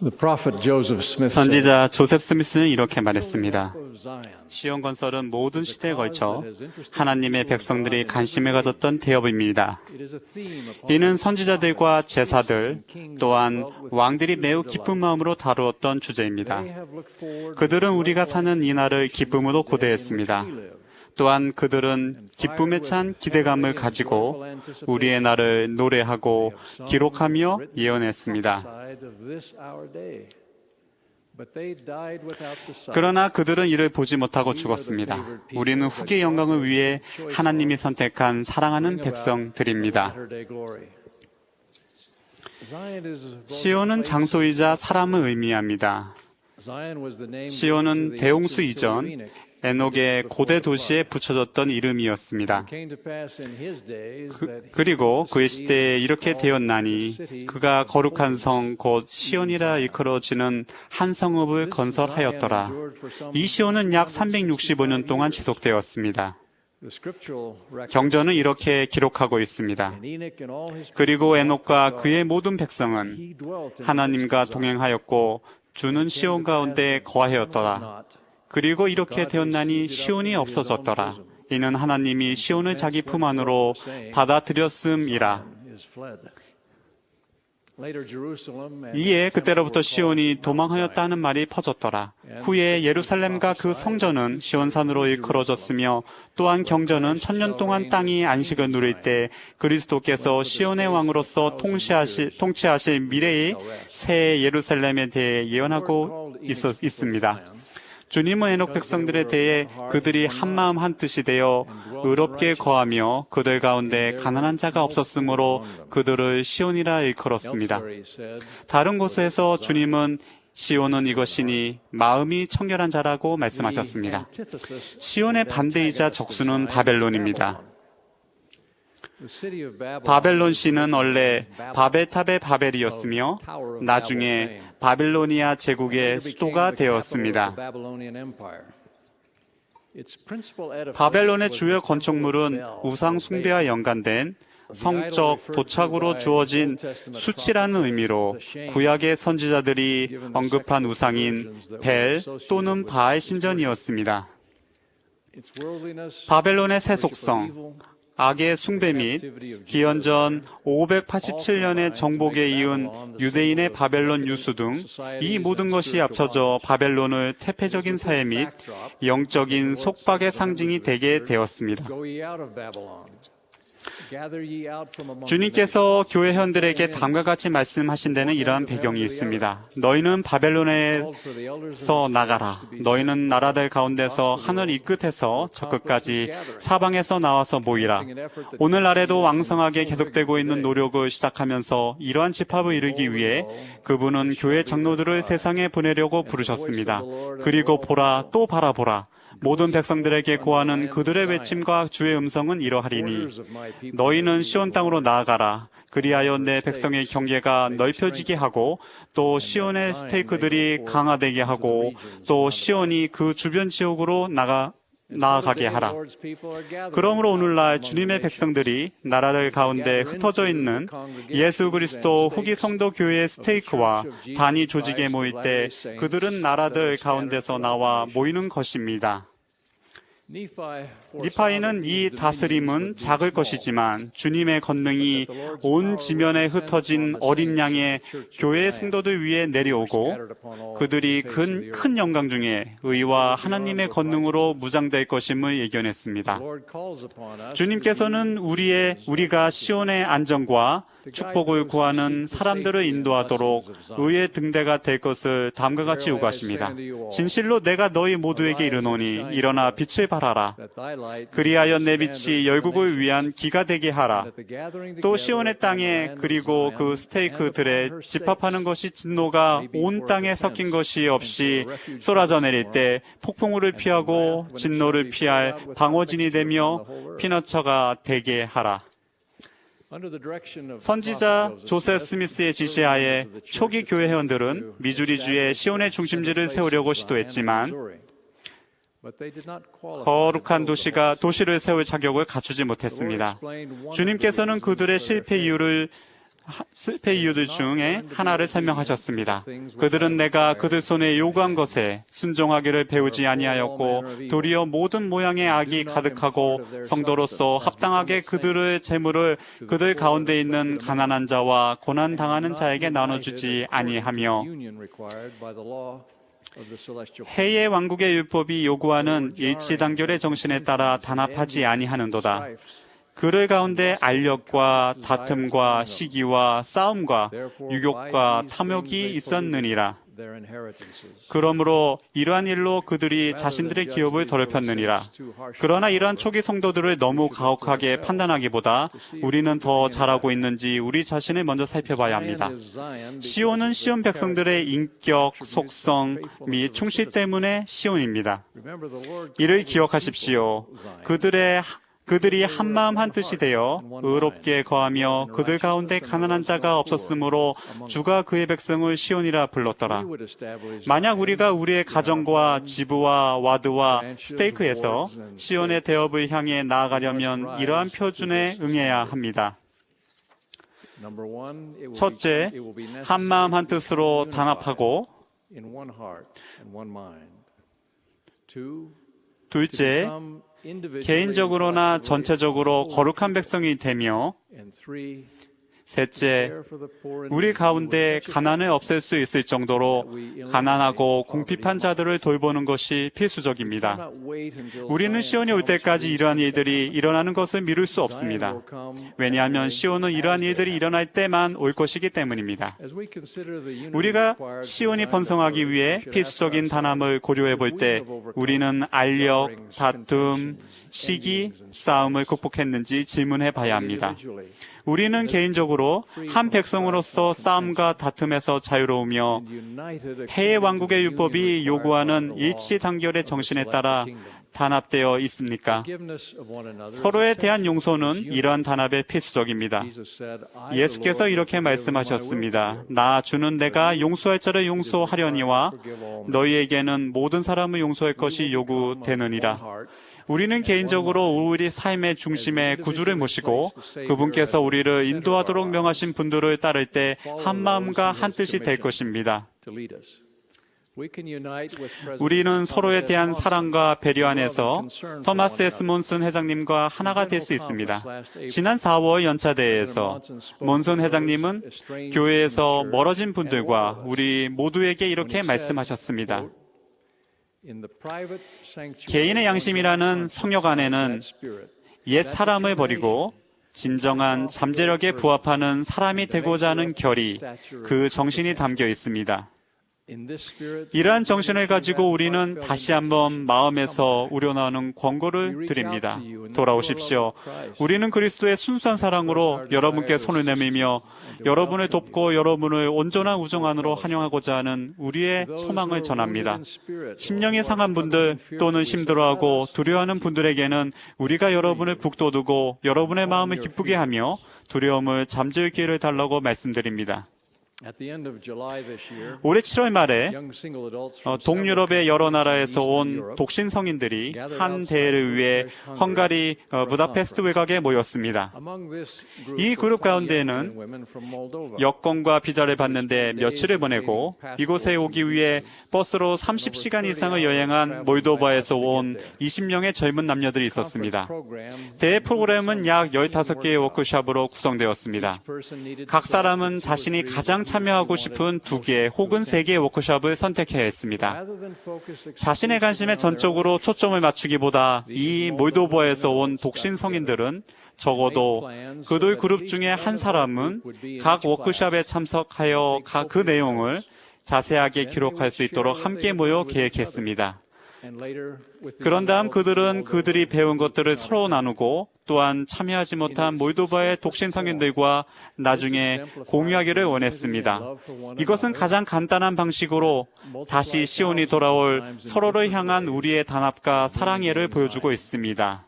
The prophet Joseph Smith said, 선지자 조셉 스미스는 이렇게 말했습니다. 시온 건설은 모든 시대에 걸쳐 하나님의 백성들이 관심을 가졌던 대업입니다. 이는 선지자들과 제사들 또한 왕들이 매우 기쁜 마음으로 다루었던 주제입니다. 그들은 우리가 사는 이 날을 기쁨으로 고대했습니다. 또한 그들은 기쁨에 찬 기대감을 가지고 우리의 날을 노래하고 기록하며 예언했습니다. 그러나 그들은 이를 보지 못하고 죽었습니다. 우리는 후계의 영광을 위해 하나님이 선택한 사랑하는 백성들입니다. 시온은 장소이자 사람을 의미합니다. 시온은 대홍수 이전 에녹의 고대 도시에 붙여졌던 이름이었습니다. 그리고 그의 시대에 이렇게 되었나니 그가 거룩한 성 곧 시온이라 일컬어지는 한 성읍을 건설하였더라. 이 시온은 약 365년 동안 지속되었습니다. 경전은 이렇게 기록하고 있습니다. 그리고 에녹과 그의 모든 백성은 하나님과 동행하였고 주는 시온 가운데 거하였더라. 그리고 이렇게 되었나니 시온이 없어졌더라. 이는 하나님이 시온을 자기 품 안으로 받아들였음이라. 이에 그때로부터 시온이 도망하였다는 말이 퍼졌더라. 후에 예루살렘과 그 성전은 시온산으로 일컬어졌으며 또한 경전은 1000년 동안 땅이 안식을 누릴 때 그리스도께서 시온의 왕으로서 통치하실 미래의 새 예루살렘에 대해 예언하고 있습니다. 주님은 에녹 백성들에 대해 그들이 한마음 한뜻이 되어 의롭게 거하며 그들 가운데 가난한 자가 없었으므로 그들을 시온이라 일컬었습니다. 다른 곳에서 주님은 시온은 이것이니 마음이 청결한 자라고 말씀하셨습니다. 시온의 반대이자 적수는 바벨론입니다. 바벨론 시는 원래 바벨탑의 바벨이었으며 나중에 바빌로니아 제국의 수도가 되었습니다. 바벨론의 주요 건축물은 우상 숭배와 연관된 성적 도착으로 주어진 수치라는 의미로 구약의 선지자들이 언급한 우상인 벨 또는 바알 신전이었습니다. 바벨론의 세속성, 악의 숭배 및 기원전 587년의 정복에 이은 유대인의 바벨론 유수 등 이 모든 것이 합쳐져 바벨론을 태폐적인 사회 및 영적인 속박의 상징이 되게 되었습니다. 주님께서 교회 회원들에게 다음과 같이 말씀하신 데는 이러한 배경이 있습니다. 너희는 바벨론에서 나가라. 너희는 나라들 가운데서 하늘 이 끝에서 저 끝까지 사방에서 나와서 모이라. 오늘날에도 왕성하게 계속되고 있는 노력을 시작하면서 이러한 집합을 이루기 위해 그분은 교회 장로들을 세상에 보내려고 부르셨습니다. 그리고 보라, 또 바라보라. 모든 백성들에게 고하는 그들의 외침과 주의 음성은 이러하리니 너희는 시온 땅으로 나아가라. 그리하여 내 백성의 경계가 넓혀지게 하고 또 시온의 스테이크들이 강화되게 하고 또 시온이 그 주변 지역으로 나아가게 하라. 그러므로 오늘날 주님의 백성들이 나라들 가운데 흩어져 있는 예수 그리스도 후기 성도 교회의 스테이크와 단위 조직에 모일 때 그들은 나라들 가운데서 나와 모이는 것입니다. 니파이는 이 다스림은 작을 것이지만 주님의 권능이 온 지면에 흩어진 어린 양의 교회 성도들 위에 내려오고 그들이 큰 영광 중에 의와 하나님의 권능으로 무장될 것임을 예견했습니다. 주님께서는 우리가 시온의 안정과 축복을 구하는 사람들을 인도하도록 의의 등대가 될 것을 다음과 같이 요구하십니다. 진실로 내가 너희 모두에게 이르노니 일어나 빛을 발하라. 그리하여 내 빛이 열국을 위한 기가 되게 하라. 또 시온의 땅에 그리고 그 스테이크들에 집합하는 것이 진노가 온 땅에 섞인 것이 없이 쏟아져 내릴 때 폭풍우를 피하고 진노를 피할 방어진이 되며 피너처가 되게 하라. 선지자 조셉 스미스의 지시하에 초기 교회 회원들은 미주리주의 시온의 중심지를 세우려고 시도했지만 거룩한 도시를 세울 자격을 갖추지 못했습니다. 주님께서는 그들의 실패 이유를 실패 이유들 중에 하나를 설명하셨습니다. 그들은 내가 그들 손에 요구한 것에 순종하기를 배우지 아니하였고 도리어 모든 모양의 악이 가득하고 성도로서 합당하게 그들의 재물을 그들 가운데 있는 가난한 자와 고난 당하는 자에게 나눠주지 아니하며 해의 왕국의 율법이 요구하는 일치단결의 정신에 따라 단합하지 아니하는도다. 그들 가운데 알력과 다툼과 시기와 싸움과 유욕과 탐욕이 있었느니라. 그러므로 이러한 일로 그들이 자신들의 기업을 더럽혔느니라. 그러나 이러한 초기 성도들을 너무 가혹하게 판단하기보다 우리는 더 잘하고 있는지 우리 자신을 먼저 살펴봐야 합니다. 시온은 시온 백성들의 인격, 속성 및 충실 때문에 시온입니다. 이를 기억하십시오. 그들이 한마음 한뜻이 되어 의롭게 거하며 그들 가운데 가난한 자가 없었으므로 주가 그의 백성을 시온이라 불렀더라. 만약 우리가 우리의 가정과 지부와 와드와 스테이크에서 시온의 대업을 향해 나아가려면 이러한 표준에 응해야 합니다. 첫째, 한마음 한뜻으로 단합하고, 둘째, 개인적으로나 전체적으로 거룩한 백성이 되며, 셋째, 우리 가운데 가난을 없앨 수 있을 정도로 가난하고 궁핍한 자들을 돌보는 것이 필수적입니다. 우리는 시온이 올 때까지 이러한 일들이 일어나는 것을 미룰 수 없습니다. 왜냐하면 시온은 이러한 일들이 일어날 때만 올 것이기 때문입니다. 우리가 시온이 번성하기 위해 필수적인 단합을 고려해 볼 때 우리는 알력, 다툼, 시기, 싸움을 극복했는지 질문해 봐야 합니다. 우리는 개인적으로 한 백성으로서 싸움과 다툼에서 자유로우며 해의 왕국의 율법이 요구하는 일치단결의 정신에 따라 단합되어 있습니까? 서로에 대한 용서는 이러한 단합의 필수적입니다. 예수께서 이렇게 말씀하셨습니다. 나 주는 내가 용서할 자를 용서하려니와 너희에게는 모든 사람을 용서할 것이 요구되느니라. 우리는 개인적으로 우리 삶의 중심에 구주를 모시고 그분께서 우리를 인도하도록 명하신 분들을 따를 때 한마음과 한뜻이 될 것입니다. 우리는 서로에 대한 사랑과 배려 안에서 토마스 S. 몬슨 회장님과 하나가 될 수 있습니다. 지난 4월 연차대회에서 몬슨 회장님은 교회에서 멀어진 분들과 우리 모두에게 이렇게 말씀하셨습니다. 개인의 양심이라는 성역 안에는 옛 사람을 버리고 진정한 잠재력에 부합하는 사람이 되고자 하는 결의, 그 정신이 담겨 있습니다. 이러한 정신을 가지고 우리는 다시 한번 마음에서 우러나오는 권고를 드립니다. 돌아오십시오. 우리는 그리스도의 순수한 사랑으로 여러분께 손을 내밀며 여러분을 돕고 여러분을 온전한 우정 안으로 환영하고자 하는 우리의 소망을 전합니다. 심령이 상한 분들 또는 힘들어하고 두려워하는 분들에게는 우리가 여러분을 북돋우고 여러분의 마음을 기쁘게 하며 두려움을 잠재울 기회를 달라고 말씀드립니다. 올해 7월 말에 동유럽의 여러 나라에서 온 독신 성인들이 한 대회를 위해 헝가리 부다페스트 외곽에 모였습니다. 이 그룹 가운데에는 여권과 비자를 받는데 며칠을 보내고 이곳에 오기 위해 버스로 30시간 이상을 여행한 몰도바에서 온 20명의 젊은 남녀들이 있었습니다. 대회 프로그램은 약 15개의 워크숍으로 구성되었습니다. 각 사람은 자신이 가장 참여하고 싶은 2개 혹은 3개의 워크숍을 선택해야 했습니다. 자신의 관심에 전적으로 초점을 맞추기보다 이 몰도바에서 온 독신 성인들은 적어도 그들 그룹 중에 한 사람은 각 워크숍에 참석하여 그 내용을 자세하게 기록할 수 있도록 함께 모여 계획했습니다. 그런 다음 그들은 그들이 배운 것들을 서로 나누고 또한 참여하지 못한 몰도바의 독신 성인들과 나중에 공유하기를 원했습니다. 이것은 가장 간단한 방식으로 다시 시온이 돌아올 서로를 향한 우리의 단합과 사랑애를 보여주고 있습니다.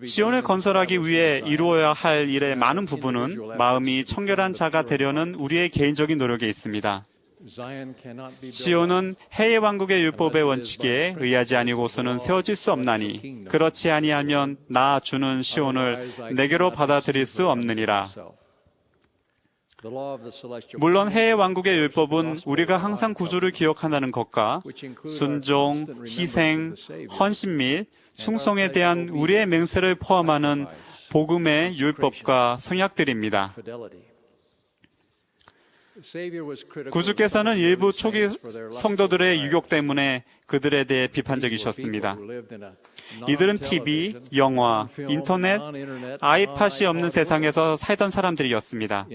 시온을 건설하기 위해 이루어야 할 일의 많은 부분은 마음이 청결한 자가 되려는 우리의 개인적인 노력에 있습니다. 시온은 해외 왕국의 율법의 원칙에 의하지 아니고서는 세워질 수 없나니 그렇지 아니하면 나 주는 시온을 내게로 받아들일 수 없느니라. 물론 해외 왕국의 율법은 우리가 항상 구주를 기억한다는 것과 순종, 희생, 헌신 및 충성에 대한 우리의 맹세를 포함하는 복음의 율법과 성약들입니다. 구주께서는 일부 초기 성도들의 유혹 때문에 그들에 대해 비판적이셨습니다. 이들은 TV, 영화, 인터넷, 아이팟이 없는 세상에서 살던 사람들이었습니다.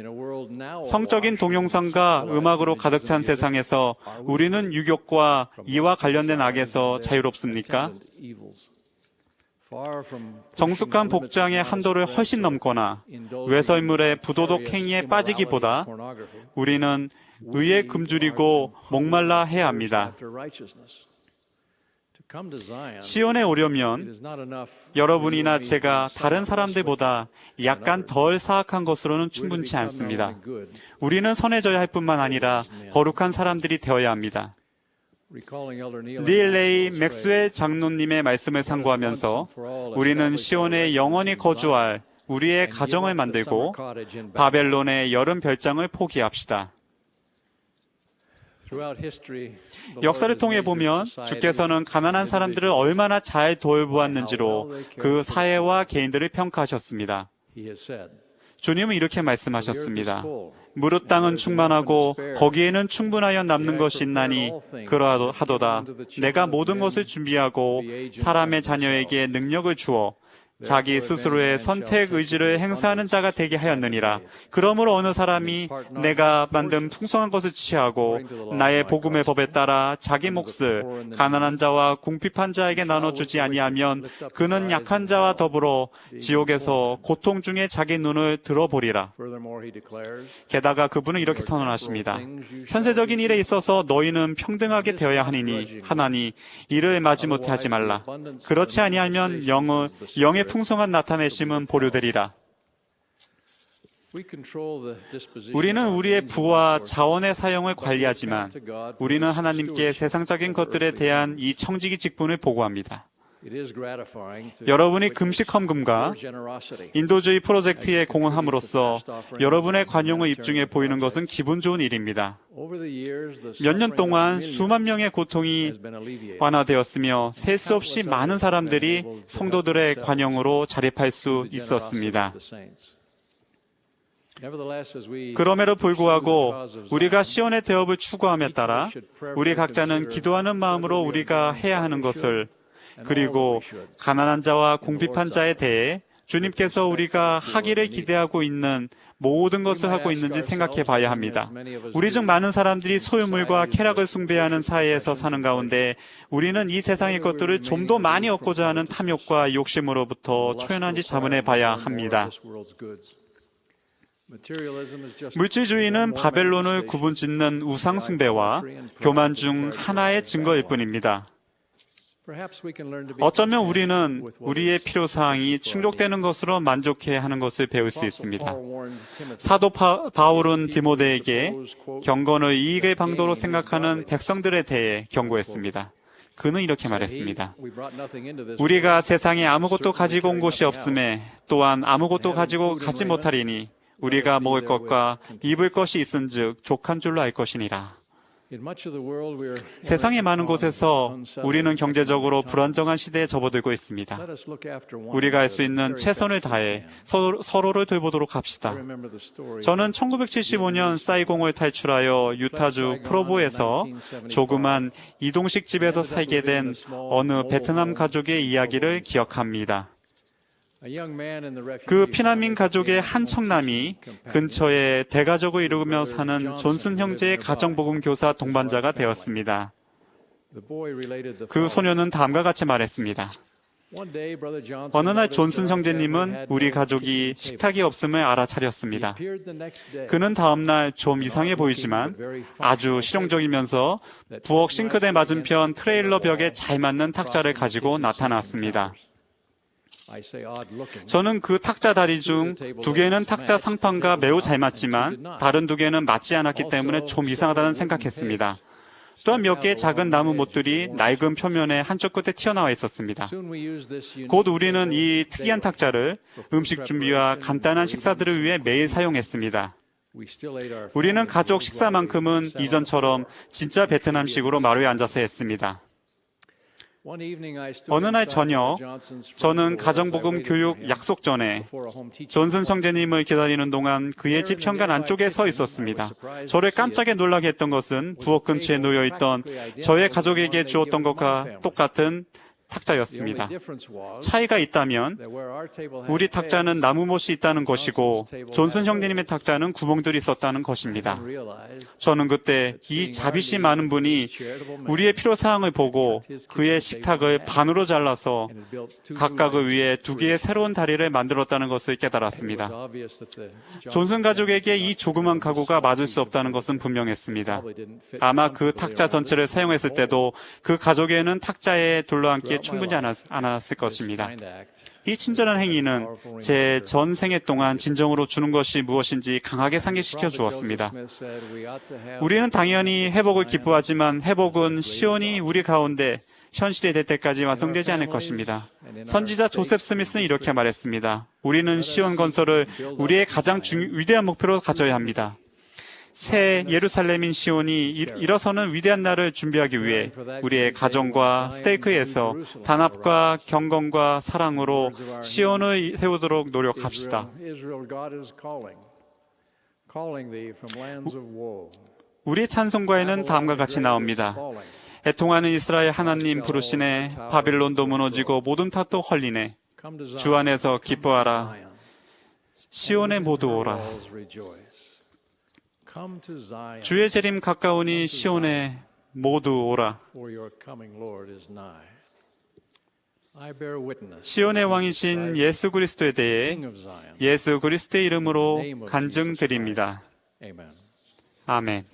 성적인 동영상과 음악으로 가득 찬 세상에서 우리는 유혹과 이와 관련된 악에서 자유롭습니까? 정숙한 복장의 한도를 훨씬 넘거나 외설물의 부도덕 행위에 빠지기보다 우리는 의에 굶주리고 목말라 해야 합니다. 시온에 오려면 여러분이나 제가 다른 사람들보다 약간 덜 사악한 것으로는 충분치 않습니다. 우리는 선해져야 할 뿐만 아니라 거룩한 사람들이 되어야 합니다. 닐 레이 맥스웰 장로님의 말씀을 상고하면서 우리는 시온에 영원히 거주할 우리의 가정을 만들고 바벨론의 여름 별장을 포기합시다. 역사를 통해 보면 주께서는 가난한 사람들을 얼마나 잘 돌보았는지로 그 사회와 개인들을 평가하셨습니다. 주님은 이렇게 말씀하셨습니다. 무릇 땅은 충만하고 거기에는 충분하여 남는 것이 있나니 그러하도다. 내가 모든 것을 준비하고 사람의 자녀에게 능력을 주어 자기 스스로의 선택 의지를 행사하는 자가 되게 하였느니라. 그러므로 어느 사람이 내가 만든 풍성한 것을 취하고 나의 복음의 법에 따라 자기 몫을 가난한 자와 궁핍한 자에게 나눠주지 아니하면 그는 약한 자와 더불어 지옥에서 고통 중에 자기 눈을 들어보리라. 게다가 그분은 이렇게 선언하십니다. 현세적인 일에 있어서 너희는 평등하게 되어야 하나니 이를 마지못해 하지 말라. 그렇지 아니하면 영의 풍성한 나타내심은 보류되리라. 우리는 우리의 부와 자원의 사용을 관리하지만 우리는 하나님께 세상적인 것들에 대한 이 청지기 직분을 보고합니다. 여러분이 금식 헌금과 인도주의 프로젝트에 공헌함으로써 여러분의 관용을 입증해 보이는 것은 기분 좋은 일입니다. 몇 년 동안 수만 명의 고통이 완화되었으며 셀 수 없이 많은 사람들이 성도들의 관용으로 자립할 수 있었습니다. 그럼에도 불구하고 우리가 시온의 대업을 추구함에 따라 우리 각자는 기도하는 마음으로 우리가 해야 하는 것을 그리고 가난한 자와 궁핍한 자에 대해 주님께서 우리가 하기를 기대하고 있는 모든 것을 하고 있는지 생각해 봐야 합니다. 우리 중 많은 사람들이 소유물과 쾌락을 숭배하는 사회에서 사는 가운데 우리는 이 세상의 것들을 좀 더 많이 얻고자 하는 탐욕과 욕심으로부터 초연한지 자문해 봐야 합니다. 물질주의는 바벨론을 구분짓는 우상숭배와 교만 중 하나의 증거일 뿐입니다. 어쩌면 우리는 우리의 필요사항이 충족되는 것으로 만족해야 하는 것을 배울 수 있습니다. 사도 바울은 디모데에게 경건의 이익의 방도로 생각하는 백성들에 대해 경고했습니다. 그는 이렇게 말했습니다. 우리가 세상에 아무것도 가지고 온 곳이 없음에 또한 아무것도 가지고 가지 못하리니 우리가 먹을 것과 입을 것이 있은즉 족한 줄로 알 것이니라. 세상의 많은 곳에서 우리는 경제적으로 불안정한 시대에 접어들고 있습니다. 우리가 할 수 있는 최선을 다해 서로를 돌보도록 합시다. 저는 1975년 사이공을 탈출하여 유타주 프로보에서 조그만 이동식 집에서 살게 된 어느 베트남 가족의 이야기를 기억합니다. 그 피난민 가족의 한 청남이 근처에 대가족을 이루며 사는 존슨 형제의 가정복음 교사 동반자가 되었습니다. 그 소녀는 다음과 같이 말했습니다. 어느 날 존슨 형제님은 우리 가족이 식탁이 없음을 알아차렸습니다. 그는 다음 날 좀 이상해 보이지만 아주 실용적이면서 부엌 싱크대 맞은편 트레일러 벽에 잘 맞는 탁자를 가지고 나타났습니다. 저는 그 탁자 다리 중 2개는 탁자 상판과 매우 잘 맞지만 다른 2개는 맞지 않았기 때문에 좀 이상하다는 생각했습니다. 또한 몇 개의 작은 나무 못들이 낡은 표면의 한쪽 끝에 튀어나와 있었습니다. 곧 우리는 이 특이한 탁자를 음식 준비와 간단한 식사들을 위해 매일 사용했습니다. 우리는 가족 식사만큼은 이전처럼 진짜 베트남식으로 마루에 앉아서 했습니다. 어느 날 저녁, 저는 가정복음 교육 약속 전에 존슨 형제님을 기다리는 동안 그의 집 현관 안쪽에 서 있었습니다. 저를 깜짝에 놀라게 했던 것은 부엌 근처에 놓여있던 저의 가족에게 주었던 것과 똑같은 탁자였습니다. 차이가 있다면 우리 탁자는 나무못이 있다는 것이고 존슨 형제님의 탁자는 구멍들이 있었다는 것입니다. 저는 그때 이 자비심 많은 분이 우리의 필요사항을 보고 그의 식탁을 반으로 잘라서 각각을 위해 2개의 새로운 다리를 만들었다는 것을 깨달았습니다. 존슨 가족에게 이 조그만 가구가 맞을 수 없다는 것은 분명했습니다. 아마 그 탁자 전체를 사용했을 때도 그 가족에는 탁자에 둘러앉기에 충분히 않았을 것입니다. 이 친절한 행위는 제 전생애 동안 진정으로 주는 것이 무엇인지 강하게 상기시켜 주었습니다. 우리는 당연히 회복을 기뻐하지만 회복은 시온이 우리 가운데 현실이 될 때까지 완성되지 않을 것입니다. 선지자 조셉 스미스는 이렇게 말했습니다. 우리는 시온 건설을 우리의 가장 위대한 목표로 가져야 합니다. 새 예루살렘인 시온이 일어서는 위대한 날을 준비하기 위해 우리의 가정과 스테이크에서 단합과 경건과 사랑으로 시온을 세우도록 노력합시다. 우리 찬송가에는 다음과 같이 나옵니다. 애통하는 이스라엘 하나님 부르시네. 바빌론도 무너지고 모든 탓도 헐리네. 주 안에서 기뻐하라. 시온에 모두 오라. 주의 재림 가까우니 시온에 모두 오라. 시온의 왕이신 예수 그리스도에 대해 예수 그리스도의 이름으로 간증드립니다. 아멘.